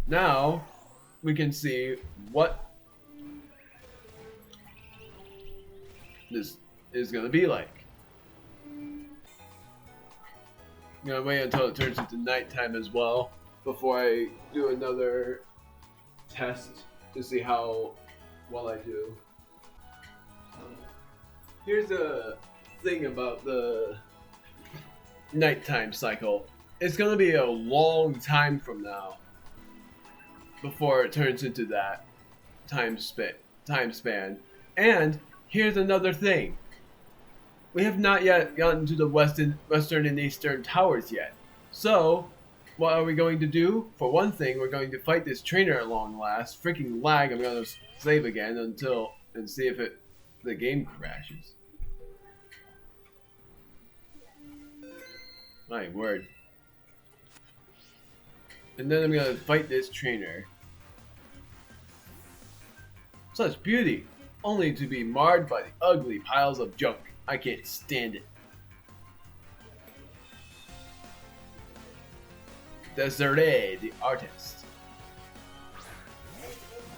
Now we can see what this is going to be like. I'm going to wait until it turns into nighttime as well before I do another test to see how well I do. Here's the thing about the nighttime cycle. It's going to be a long time from now before it turns into that time span. And here's another thing. We have not yet gotten to the western and eastern towers yet. So, what are we going to do? For one thing, we're going to fight this trainer at long last. Freaking lag, I'm going to save again and see if the game crashes. My word. And then I'm going to fight this trainer. Such beauty, only to be marred by the ugly piles of junk. I can't stand it. Desiree, the artist.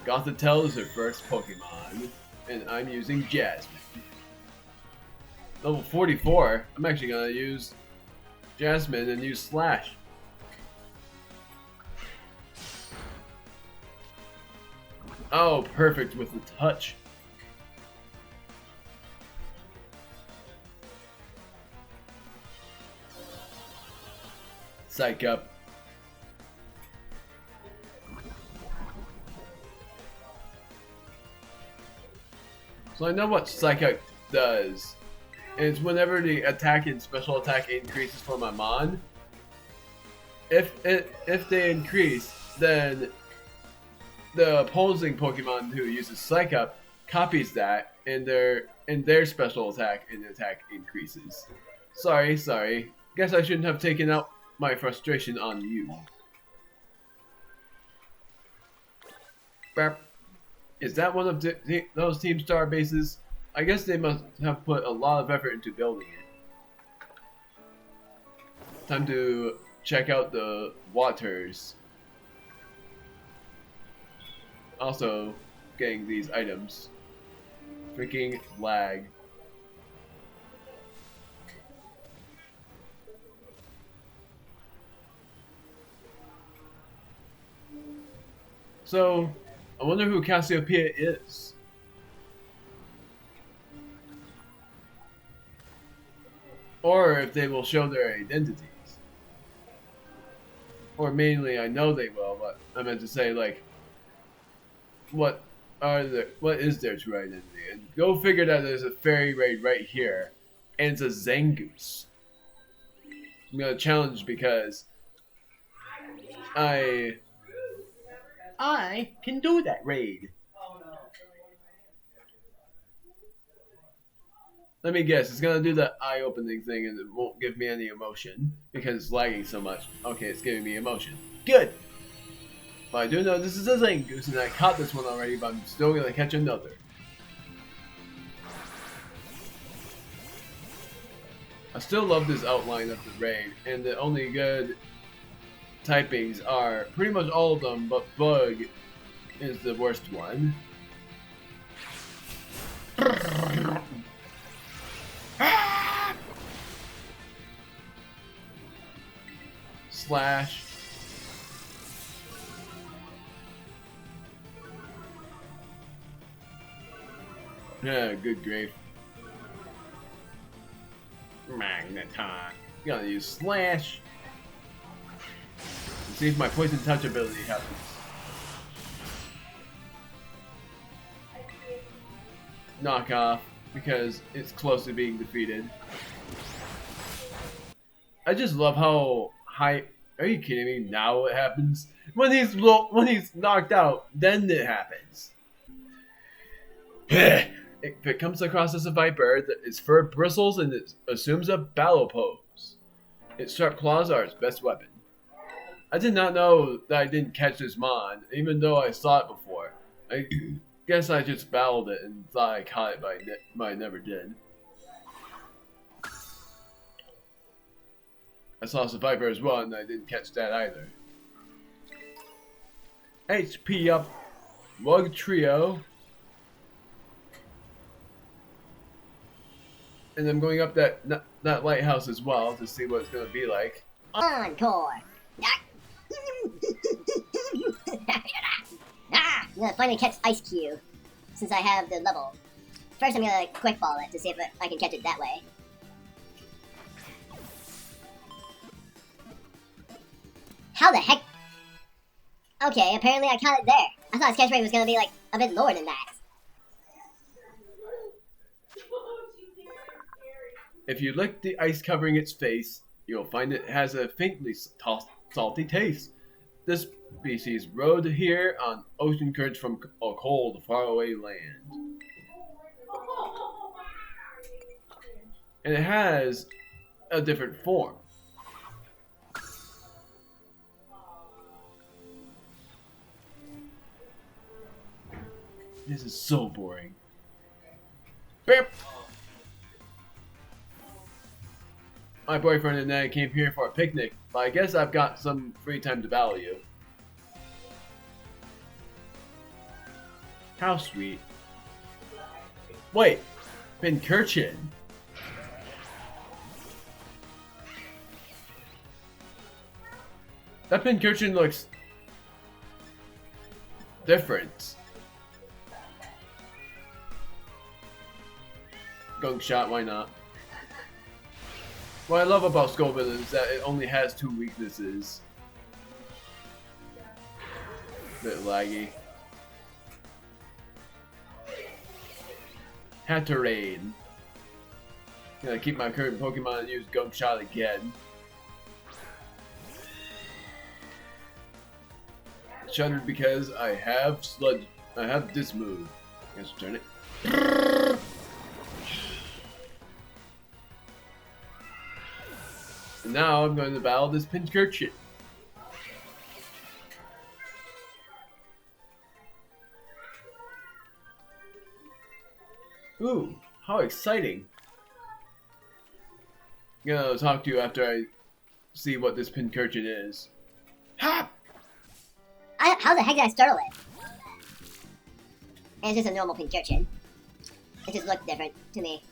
Gothitelle is her first Pokemon, and I'm using Jasmine. Level 44, I'm actually gonna use Jasmine and use Slash. Oh, perfect with the touch. Psych up. So I know what Psych Up does. It's whenever the attack and special attack increases for my Mon. If they increase, then the opposing Pokemon who uses Psych Up copies that, and their special attack and attack increases. Sorry. Guess I shouldn't have taken out my frustration on you. Burp. Is that one of those Team Star bases? I guess they must have put a lot of effort into building it. Time to check out the waters. Also, getting these items. Freaking lag. So, I wonder who Cassiopeia is. Or if they will show their identities. Or mainly, I know they will, but I meant to say, like, what is their true identity? And go figure that there's a fairy raid right here, and it's a Zangoose. I'm gonna challenge because I can do that raid. Let me guess, it's gonna do the eye-opening thing and it won't give me any emotion because it's lagging so much. Okay, it's giving me emotion. Good! But I do know this is a Zangoose and I caught this one already, but I'm still gonna catch another. I still love this outline of the raid, and the only good typings are pretty much all of them, but Bug is the worst one. Slash. Yeah, good grief. Magneton. Gotta use Slash. Let's see if my Poison Touch ability happens. Knock off, because it's close to being defeated. I just love how high. Are you kidding me? Now it happens when he's knocked out. Then it happens. If it comes across as a viper, its fur bristles and it assumes a battle pose. Its sharp claws are its best weapon. I did not know that I didn't catch this Mon, even though I saw it before. I guess I just battled it and thought I caught it, but I never did. I saw some viper as well, and I didn't catch that either. HP up Rug Trio. And I'm going up that lighthouse as well to see what it's going to be like. Encore! I'm gonna finally catch Ice Cube, since I have the level. First I'm gonna quick ball it to see if I can catch it that way. How the heck? Okay, apparently I caught it there. I thought his catch rate was gonna be like a bit lower than that. If you lick the ice covering its face, you'll find it has a faintly salty taste. This species rode here on ocean currents from a cold, faraway land. And it has a different form. This is so boring. Beep. My boyfriend and I came here for a picnic, but I guess I've got some free time to battle you. How sweet. Wait, Pincurchin. That Pincurchin looks different. Gunk shot, why not? What I love about Scoville is that it only has 2 weaknesses. Bit laggy. Hatterade. Gonna keep my current Pokemon and use Gunk Shot again. Shuddered because I have Sludge. I have this move. Guess turn it. And now I'm going to battle this Pincurchin. Ooh, how exciting. I'm gonna talk to you after I see what this Pincurchin is. Ha! How the heck did I startle it? And it's just a normal Pincurchin. It just looked different to me.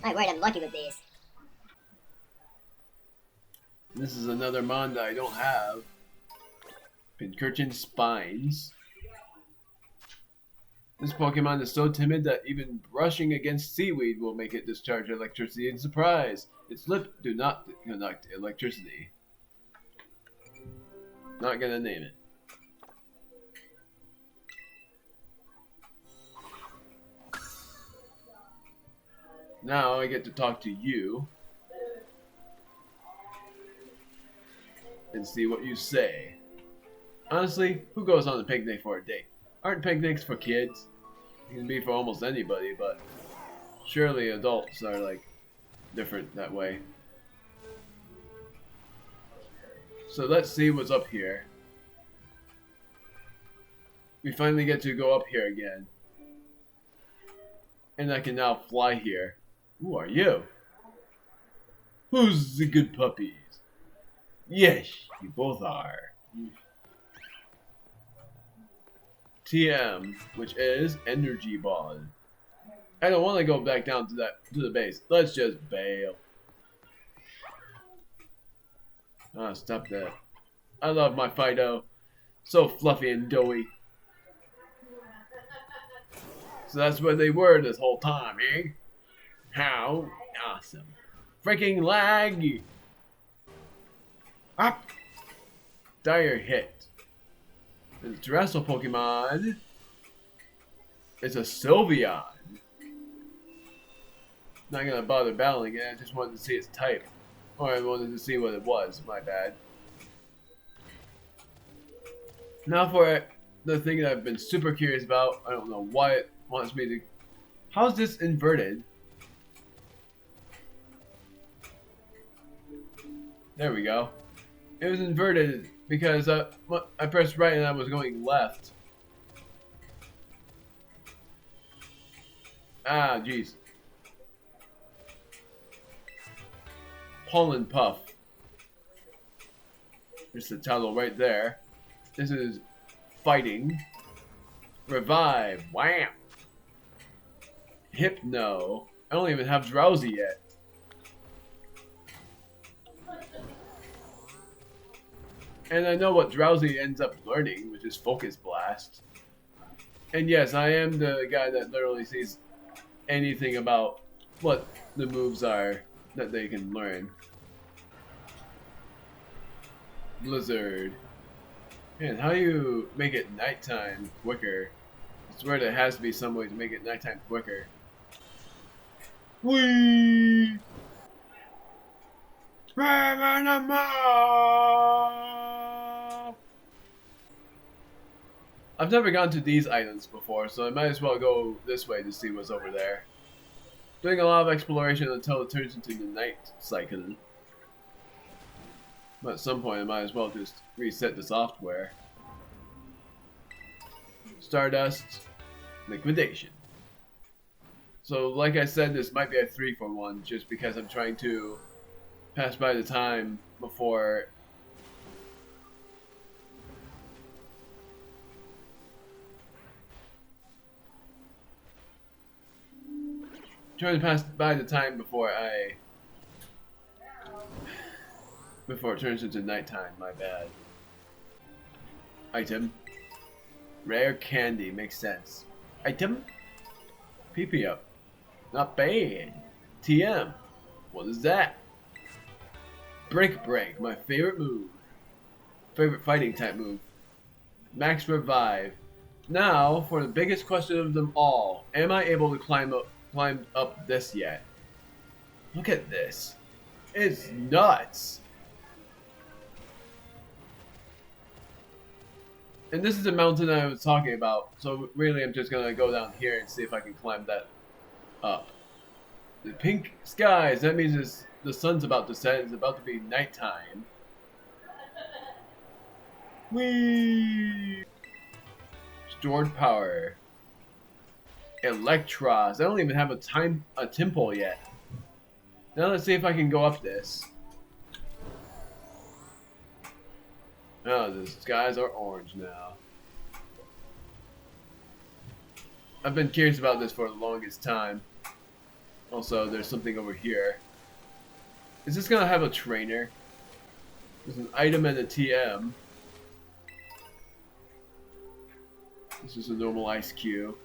My word, I'm lucky with these. This is another mon that I don't have. Pincurchin Spines. This Pokemon is so timid that even brushing against seaweed will make it discharge electricity in surprise. Its lips do not conduct electricity. Not gonna name it. Now I get to talk to you and see what you say. Honestly, who goes on a picnic for a date? Aren't picnics for kids? It can be for almost anybody, but surely adults are like different that way. So let's see what's up here. We finally get to go up here again. And I can now fly here. Who are you? Who's the good puppies? Yes, you both are. TM, which is Energy Ball. I don't want to go back down to the base. Let's just bail. Ah, stop that. I love my Fido. So fluffy and doughy. So that's where they were this whole time, eh? How awesome. Freaking lag! Up! Dire hit. And the terrestrial Pokemon is a Sylveon. Not gonna bother battling it, I just wanted to see its type. Or I wanted to see what it was, my bad. Now for the thing that I've been super curious about. I don't know why it wants me to... How's this inverted? There we go. It was inverted because I pressed right and I was going left. Ah, jeez. Pollen Puff. There's the title right there. This is fighting. Revive. Wham! Hypno. I don't even have Drowsy yet. And I know what Drowsy ends up learning, which is Focus Blast. And yes, I am the guy that literally sees anything about what the moves are that they can learn. Blizzard. Man, how do you make it nighttime quicker? I swear there has to be some way to make it nighttime quicker. Whee! I've never gone to these islands before, so I might as well go this way to see what's over there. Doing a lot of exploration until it turns into the night cycle. But at some point I might as well just reset the software. Stardust. Liquidation. So like I said, this might be a 3-for-1 just because I'm trying to pass by the time before before it turns into nighttime, my bad. Item. Rare candy, makes sense. Item. PP up. Not bad. TM. What is that? Break Break, my favorite move. Favorite fighting type move. Max Revive. Now, for the biggest question of them all. Am I able to climb up this yet? Look at this. It's nuts. And this is the mountain I was talking about, so really I'm just gonna go down here and see if I can climb that up. The pink skies, that means the sun's about to set, it's about to be nighttime. Whee! Stored power. Electros, I don't even have a temple yet. Now let's see if I can go up this. Oh, the skies are orange now. I've been curious about this for the longest time. Also, there's something over here. Is this gonna have a trainer? There's an item and a TM. This is a normal ice cube.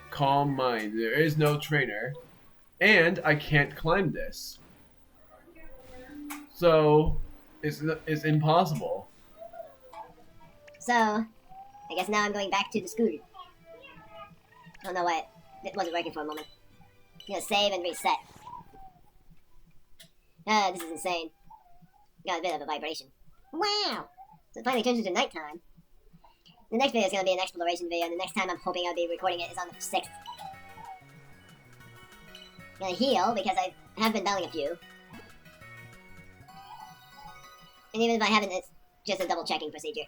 Calm mind. There is no trainer. And I can't climb this. So it's impossible. So, I guess now I'm going back to the scooter. I don't know why it wasn't working for a moment. I'm gonna save and reset. This is insane. Got a bit of a vibration. Wow! So it finally turns into nighttime. The next video is gonna be an exploration video, and the next time I'm hoping I'll be recording it is on the 6th. I'm gonna heal, because I have been battling a few. And even if I haven't, it's just a double checking procedure.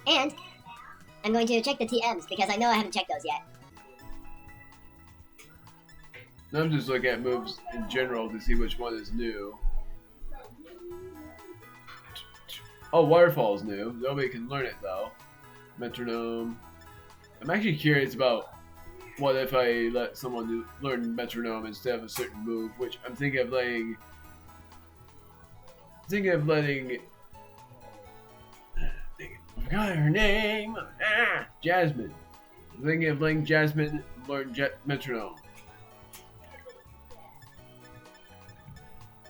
And I'm going to check the TMs because I know I haven't checked those yet. I'm just looking at moves in general to see which one is new. Oh, Waterfall is new. Nobody can learn it though. Metronome. I'm actually curious about what if I let someone learn Metronome instead of a certain move, which I'm thinking of letting. I forgot her name. Jasmine. I'm thinking of letting Jasmine learn Metronome.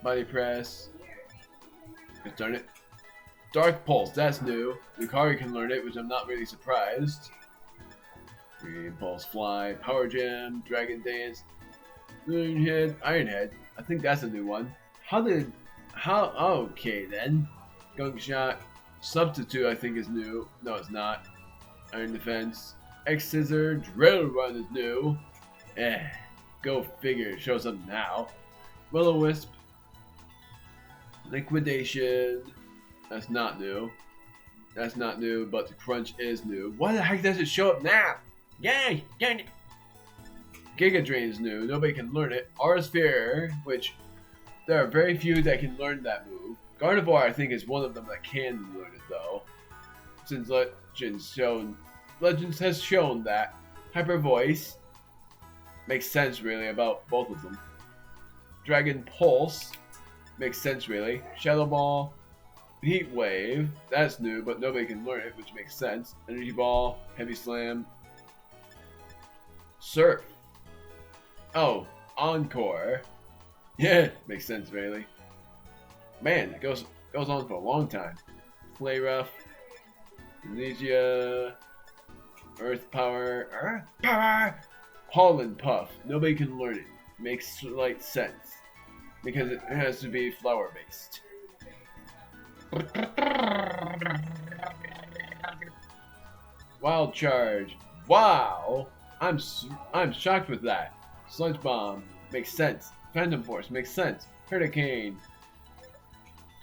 Body press. Let's darn it. Dark Pulse, that's new. Yukari can learn it, which I'm not really surprised. Green Pulse Fly, Power Gem, Dragon Dance, Moonhead, Ironhead. I think that's a new one. Okay then. Gunk Shot, Substitute I think is new. No, it's not. Iron Defense, X Scissor, Drill Run is new. Go figure, it shows up now. Will-O-Wisp, Liquidation. That's not new. That's not new, but the Crunch is new. Why the heck does it show up now? Yay! Dang it! Giga Drain is new. Nobody can learn it. Aura Sphere, which there are very few that can learn that move. Gardevoir, I think, is one of them that can learn it, though. Since Legends has shown that Hyper Voice makes sense, really, about both of them. Dragon Pulse makes sense, really. Shadow Ball, Heat Wave, that's new, but nobody can learn it, which makes sense. Energy Ball, Heavy Slam, Surf. Oh, Encore. Yeah, makes sense, really. Man, it goes on for a long time. Flay Rough, Amnesia, Earth Power, Pollen Puff. Nobody can learn it. Makes slight sense because it has to be flower based. Wild Charge. Wow, I'm shocked with that. Sludge Bomb makes sense. Phantom Force makes sense. Hurricane.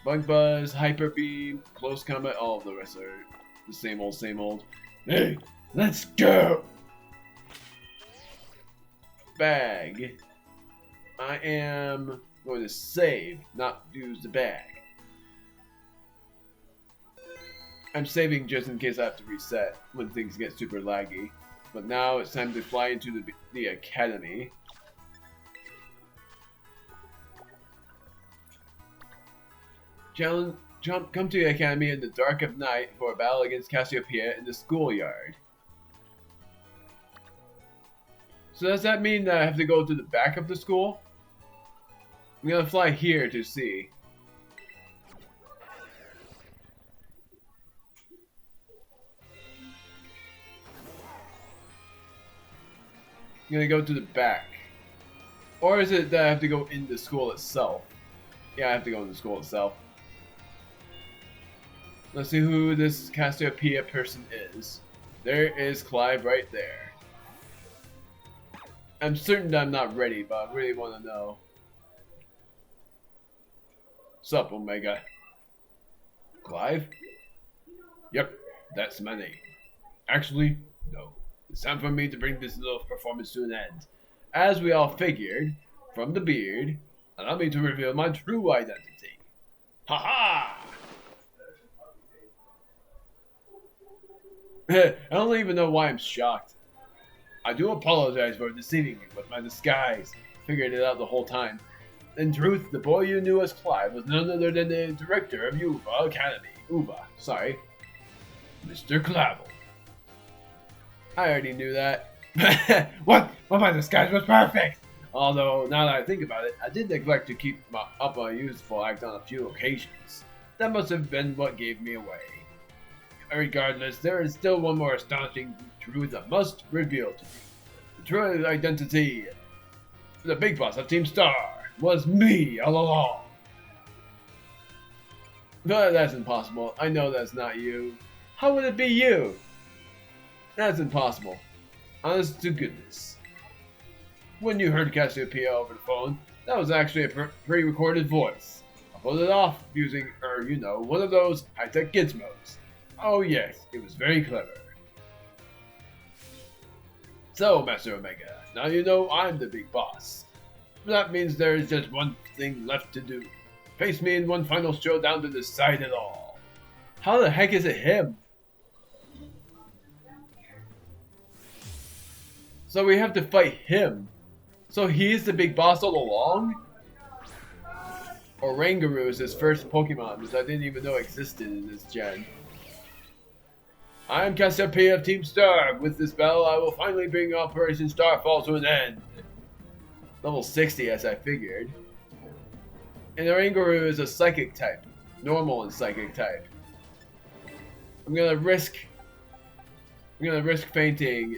Bug Buzz, Hyper Beam, Close Combat, all of the rest are the same old, same old. Hey, let's go! Bag. I am going to save, not use the bag. I'm saving just in case I have to reset when things get super laggy. But now it's time to fly into the academy. Come to the academy in the dark of night for a battle against Cassiopeia in the schoolyard. So does that mean that I have to go to the back of the school? I'm gonna fly here to see. I'm gonna go to the back. Or is it that I have to go in the school itself? Yeah, I have to go in the school itself. Let's see who this Cassiopeia person is. There is Clive right there. I'm certain that I'm not ready, but I really want to know. Sup, Omega? Clive? Yep, that's my name. Actually, no. It's time for me to bring this little performance to an end. As we all figured, from the beard, allow me to reveal my true identity. Ha-ha! I don't even know why I'm shocked. I do apologize for deceiving you with my disguise. Figured it out the whole time. In truth, the boy you knew as Clive was none other than the director of Uva Academy. Mr. Clavell. I already knew that. What? Well, my disguise was perfect! Although, now that I think about it, I did neglect to keep up my youthful act on a few occasions. That must have been what gave me away. Regardless, there is still one more astonishing truth I must reveal to you. The true identity, the big boss of Team Star, was me all along. No, that's impossible. I know that's not you. How would it be you? That's impossible. Honest to goodness. When you heard Cassiopeia over the phone, that was actually a pre-recorded voice. I pulled it off using, one of those high-tech gizmos. Oh yes, it was very clever. So, Master Omega, now you know I'm the big boss. That means there is just one thing left to do. Face me in one final showdown to decide it all. How the heck is it him? So we have to fight him. So he's the big boss all along? Oranguru is his first Pokemon, which I didn't even know existed in this gen. I am Cassiopeia of Team Star. With this battle, I will finally bring Operation Starfall to an end. Level 60, as I figured. And Oranguru is a Psychic type. Normal and Psychic type. I'm gonna risk fainting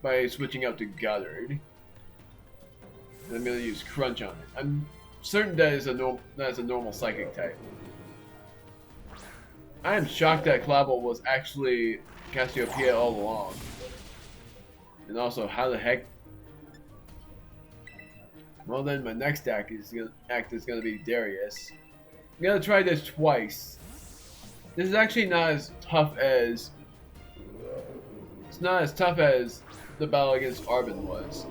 by switching out to Goddard. And I'm gonna use Crunch on it. I'm certain that is a normal Psychic type. I am shocked that Clavell was actually Cassiopeia all along. And also, how the heck? Well then, my next act is gonna be Darius. I'm gonna try this twice. This is actually not as tough as... It's not as tough as the battle against Arbin was.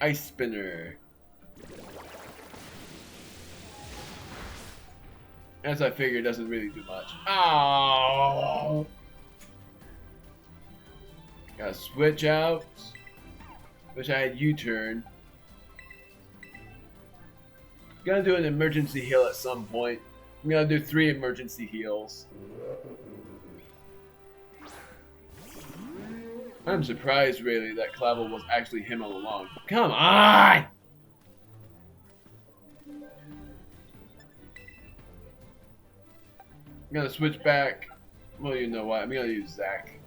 Ice Spinner. As I figured, doesn't really do much. Oh! Gotta switch out. Wish I had U-turn. Gotta do an emergency heal at some point. I'm gonna do 3 emergency heals. I'm surprised, really, that Clavell was actually him all along. Come on! I'm gonna switch back. Well, you know what? I'm gonna use Zac.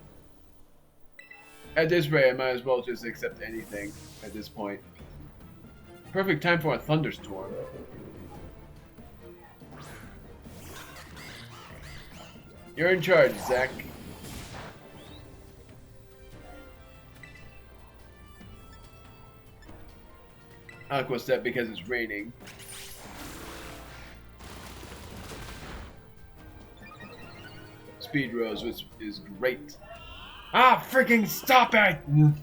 At this rate, I might as well just accept anything at this point. Perfect time for a thunderstorm. You're in charge, Zac. Aqua Step because it's raining. Speed Rose, which is great. Ah, freaking stop it! I'm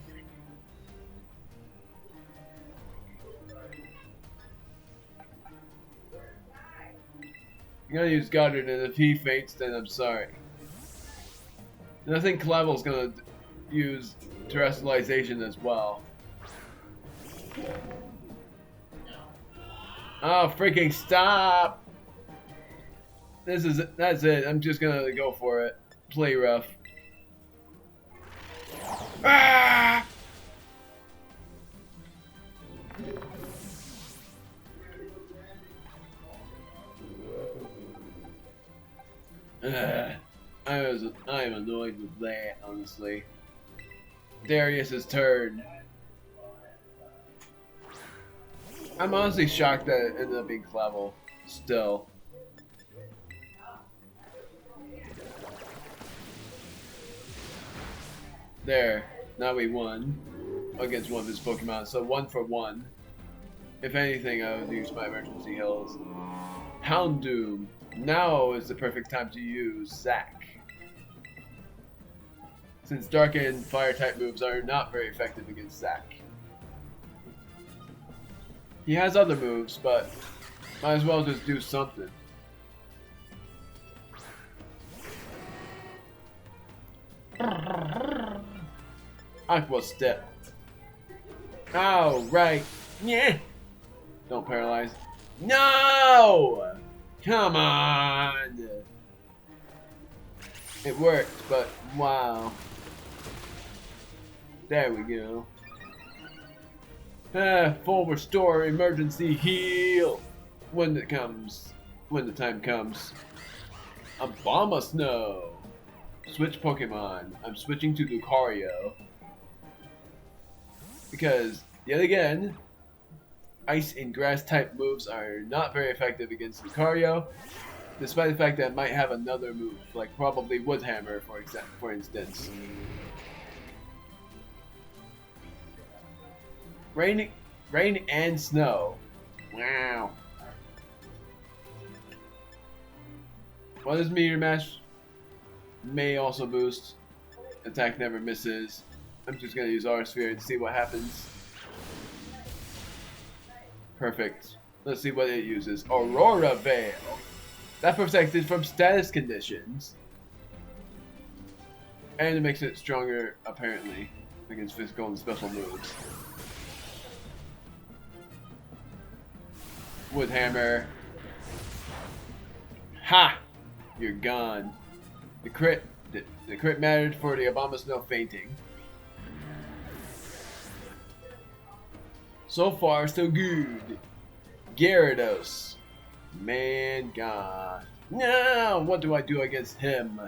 gonna use Goddard, and if he faints, then I'm sorry. And I think Clavell's gonna use Terrestrialization as well. Oh, freaking stop! That's it. I'm just gonna go for it. Play rough. Ah! I am annoyed with that, honestly. Darius's turn. I'm honestly shocked that it ended up being Clavell. Still. There. Now we won against one of his Pokemon. So 1 for 1. If anything, I would use my emergency heals. Houndoom. Now is the perfect time to use Zac. Since Dark and Fire type moves are not very effective against Zac. He has other moves, but might as well just do something. Aqua Step. Oh, right. Yeah. Don't paralyze. No! Come on! It worked, but wow. There we go. Full restore, emergency heal. When it comes. When the time comes. Abomasnow. Switch Pokemon. I'm switching to Lucario. Because, yet again, Ice and Grass type moves are not very effective against Lucario, despite the fact that it might have another move, like probably Wood Hammer, for instance. Rain and Snow. Wow. What does Meteor Mash? May also boost. Attack never misses. I'm just gonna use Aura Sphere and see what happens. Perfect. Let's see what it uses. Aurora Veil. That protects it from status conditions. And it makes it stronger, apparently, against physical and special moves. Wood Hammer. Ha! You're gone. The crit mattered for the Abomasnow fainting. So far, so good. Gyarados. Man, God. No! What do I do against him?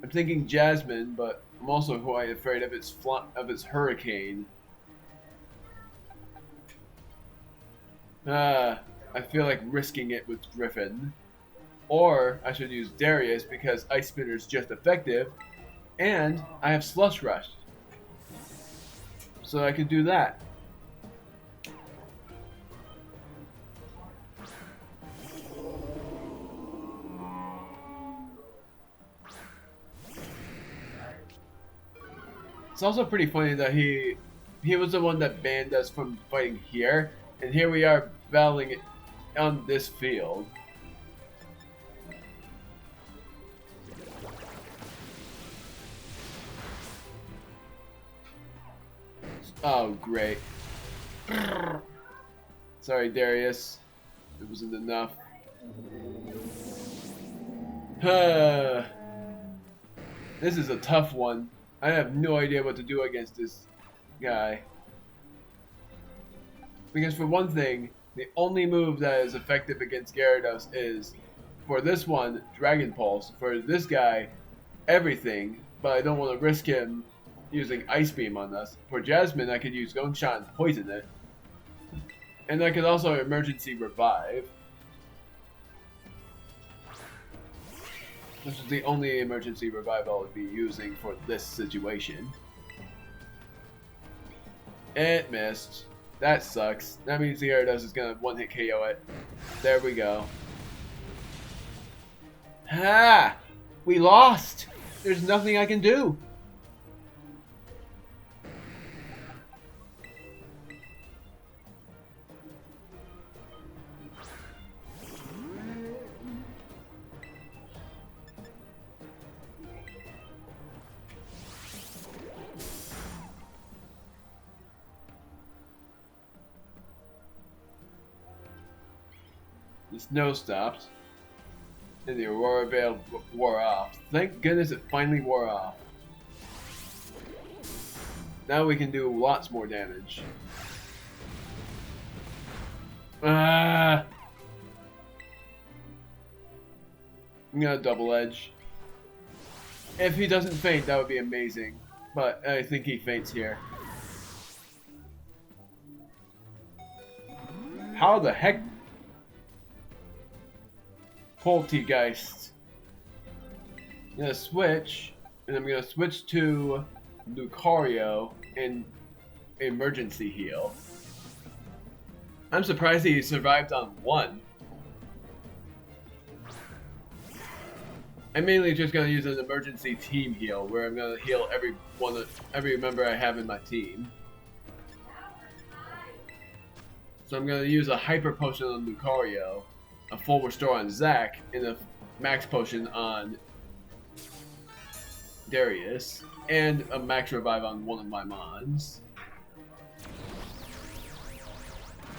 I'm thinking Jasmine, but I'm also quite afraid of its Hurricane. I feel like risking it with Griffin. Or I should use Darius because Ice Spinner is just effective, and I have Slush Rush. So I could do that. It's also pretty funny that he he was the one that banned us from fighting here, and here we are battling it on this field. Oh, great. Sorry, Darius. It wasn't enough. This is a tough one. I have no idea what to do against this guy. Because for one thing, the only move that is effective against Gyarados is, for this one, Dragon Pulse. For this guy, everything. But I don't want to risk him using Ice Beam on us. For Jasmine, I could use Gong Shot and poison it. And I could also Emergency Revive. This is the only Emergency Revive I would be using for this situation. It missed. That sucks. That means the Gyarados is gonna one-hit KO it. There we go. Ha! We lost! There's nothing I can do! The snow stopped, and the Aurora Veil wore off. Thank goodness it finally wore off. Now we can do lots more damage. Ah! I'm gonna double edge. If he doesn't faint, that would be amazing. But I think he faints here. How the heck? Poltegeist. I'm gonna switch, and I'm gonna switch to Lucario and Emergency Heal. I'm surprised he survived on one. I'm mainly just gonna use an emergency team heal, where I'm gonna heal every member I have in my team. So I'm gonna use a Hyper Potion on Lucario, a full restore on Zack, and a max potion on Darius, and a max revive on one of my mons.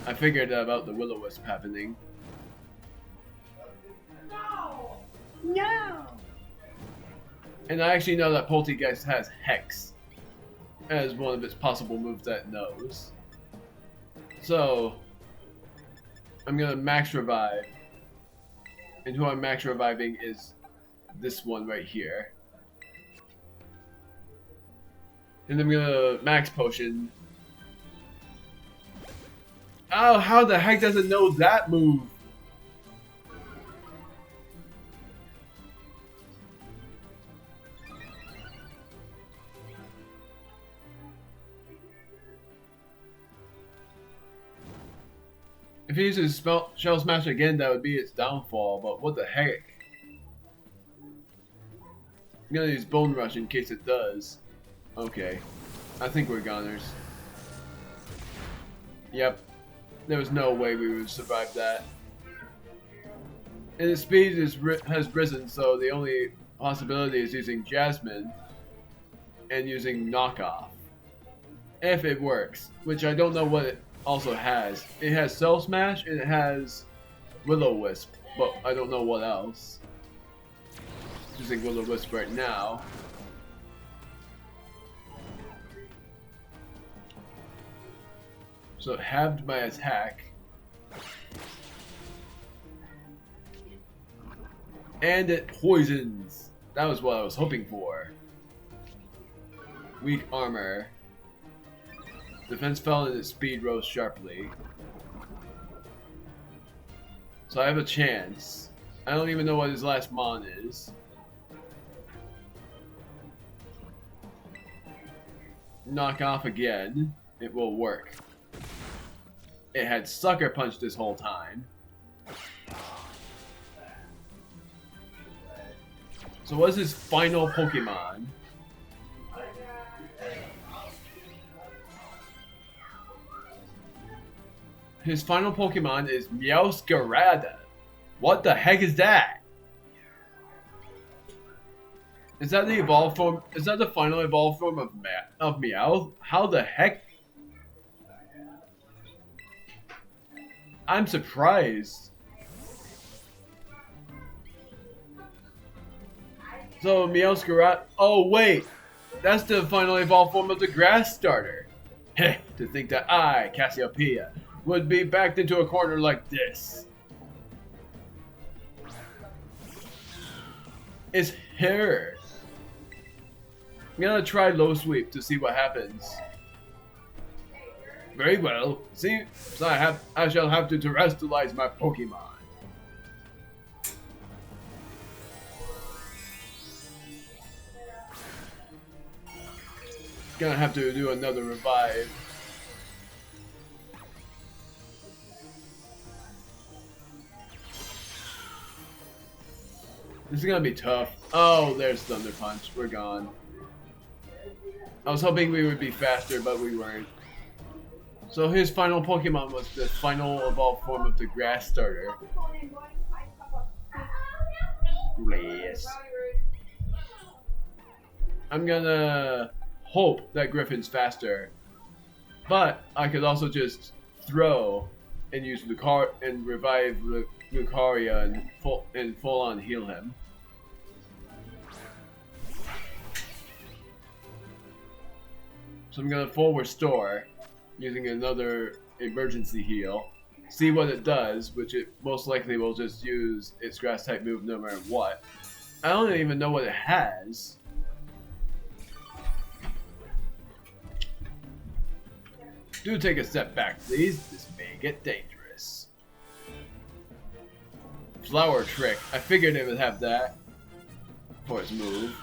I figured about the Will-O-Wisp happening. No! No! And I actually know that Poltegeist has Hex as one of its possible moves that it knows. So I'm gonna max revive. And who I'm max reviving is this one right here. And I'm gonna max potion. Oh, how the heck does it know that move? If he uses Shell Smash again, that would be its downfall, but what the heck? I'm gonna use Bone Rush in case it does. Okay. I think we're goners. Yep. There was no way we would survive that. And its speed has risen, so the only possibility is using Jasmine and using Knockoff. If it works, which I don't know what it also has. It has Cell Smash and it has Will-O-Wisp, but I don't know what else. Using Will-O-Wisp right now. So it halved my attack. And it poisons. That was what I was hoping for. Weak armor. Defense fell and its speed rose sharply. So I have a chance. I don't even know what his last mon is. Knock off again. It will work. It had Sucker Punch this whole time. So what is his final Pokemon? His final Pokemon is Meowscarada. What the heck is that? Is that the evolved form? Is that the final evolved form of Meow? How the heck? I'm surprised. So Meowscarada. Oh wait, that's the final evolved form of the Grass Starter. Heh, to think that I, Cassiopeia, would be backed into a corner like this. It's her. I'm gonna try low sweep to see what happens. Very well. See, so I shall have to terrestrialize my Pokemon. Gonna have to do another revive. This is gonna be tough. Oh, there's Thunder Punch. We're gone. I was hoping we would be faster, but we weren't. So his final Pokemon was the final evolved form of the Grass Starter. Grass. I'm gonna hope that Griffin's faster, but I could also just throw and use Lucaria and revive Lucaria and full on heal him. So I'm gonna full restore using another emergency heal. See what it does, which it most likely will just use its grass type move no matter what. I don't even know what it has. Do take a step back, please. This may get dangerous. Flower Trick. I figured it would have that for its move.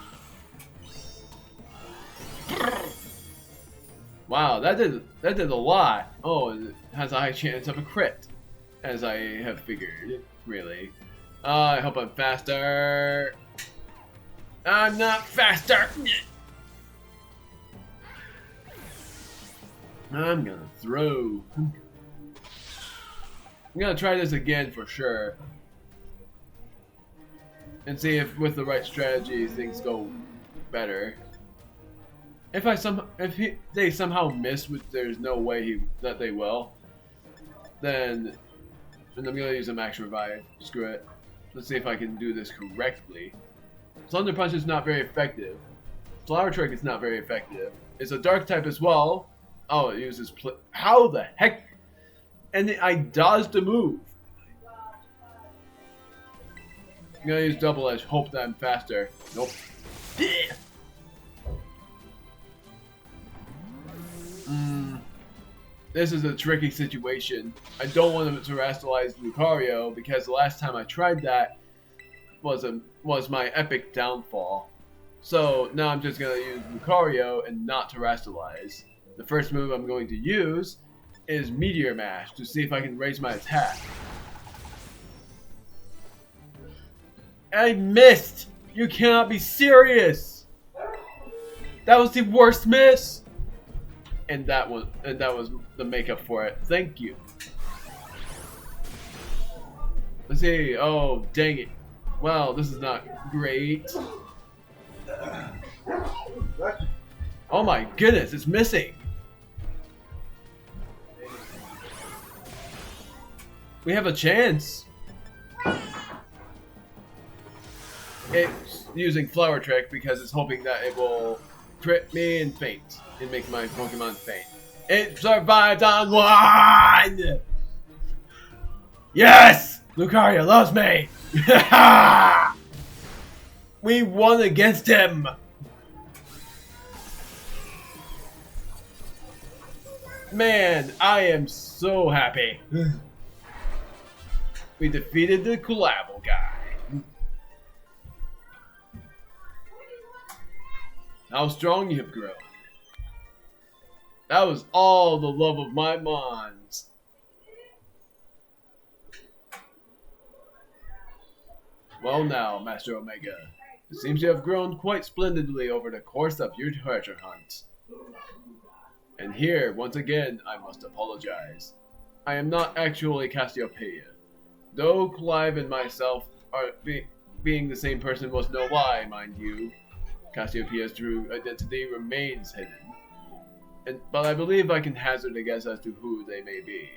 Wow, that did a lot. Oh, and it has a high chance of a crit, as I have figured. Really. I hope I'm faster. I'm not faster. I'm gonna throw. I'm gonna try this again for sure. And see if with the right strategy things go better. If they somehow miss, which there's no way that they will, then I'm gonna use a max revive. Screw it. Let's see if I can do this correctly. Thunder Punch is not very effective. Flower Trick is not very effective. It's a dark type as well. Oh, it uses how the heck? And I dodged the move. I'm gonna use Double Edge, hope that I'm faster. Nope. This is a tricky situation. I don't want to terrestrialize Lucario because the last time I tried that was my epic downfall. So now I'm just gonna use Lucario and not terrestrialize. The first move I'm going to use is Meteor Mash to see if I can raise my attack. I missed! You cannot be serious! That was the worst miss! And that was the makeup for it. Thank you. Let's see. Oh, dang it. Well, this is not great. Oh my goodness, it's missing. We have a chance. It's using Flower Trick because it's hoping that it will crit me and faint and make my Pokemon faint. It survived on one! Yes! Lucario loves me! We won against him! Man, I am so happy. We defeated the Clavell guy. How strong you have grown. That was all the love of my mons. Well now, Master Omega. It seems you have grown quite splendidly over the course of your treasure hunt. And here, once again, I must apologize. I am not actually Cassiopeia. Though Clive and myself are being the same person was no lie, mind you. Cassiopeia's true identity remains hidden. But I believe I can hazard a guess as to who they may be.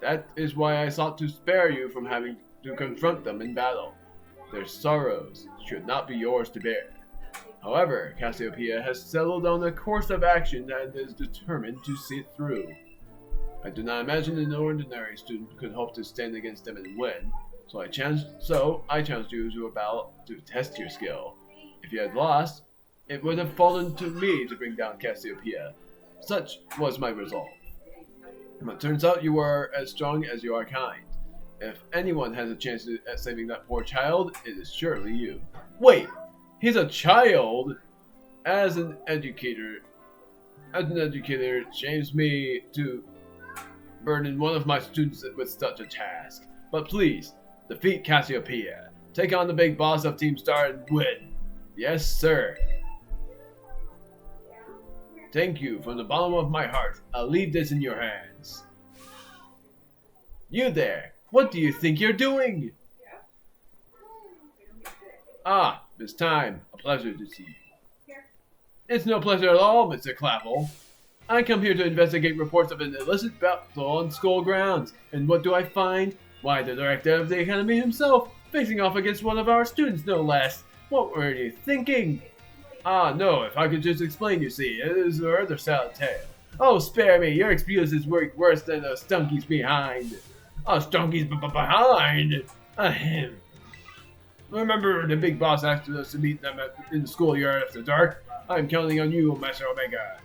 That is why I sought to spare you from having to confront them in battle. Their sorrows should not be yours to bear. However, Cassiopeia has settled on a course of action and is determined to see it through. I do not imagine an ordinary student could hope to stand against them and win, so I challenged you to a battle to test your skill. If you had lost, it would have fallen to me to bring down Cassiopeia. Such was my resolve. But it turns out you are as strong as you are kind. If anyone has a chance at saving that poor child, it is surely you. Wait! He's a child? As an educator, it shames me to burden one of my students with such a task. But please, defeat Cassiopeia. Take on the big boss of Team Star and win. Yes, sir. Thank you from the bottom of my heart. I'll leave this in your hands. You there! What do you think you're doing? Ah, it's time. A pleasure to see you. It's no pleasure at all, Mr. Clavell. I come here to investigate reports of an illicit battle on school grounds, and what do I find? Why, the director of the academy himself, facing off against one of our students, no less. What were you thinking? Ah, no, if I could just explain, you see, it is a rather sad tale. Oh, spare me, your excuses work worse than a stunky's behind. A stunky's behind? Ahem. Remember, the big boss asked us to meet them in the schoolyard after dark? I'm counting on you, Master Omega.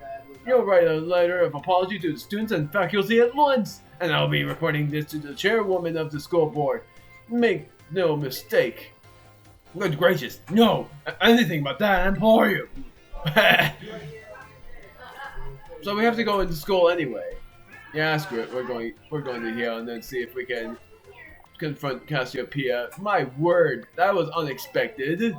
You'll write a letter of apology to the students and faculty at once, and I'll be reporting this to the chairwoman of the school board. Make no mistake. Good gracious, no! Anything but that, I implore you! So we have to go into school anyway. Yeah, screw it, we're going to here and then see if we can confront Cassiopeia. My word, that was unexpected.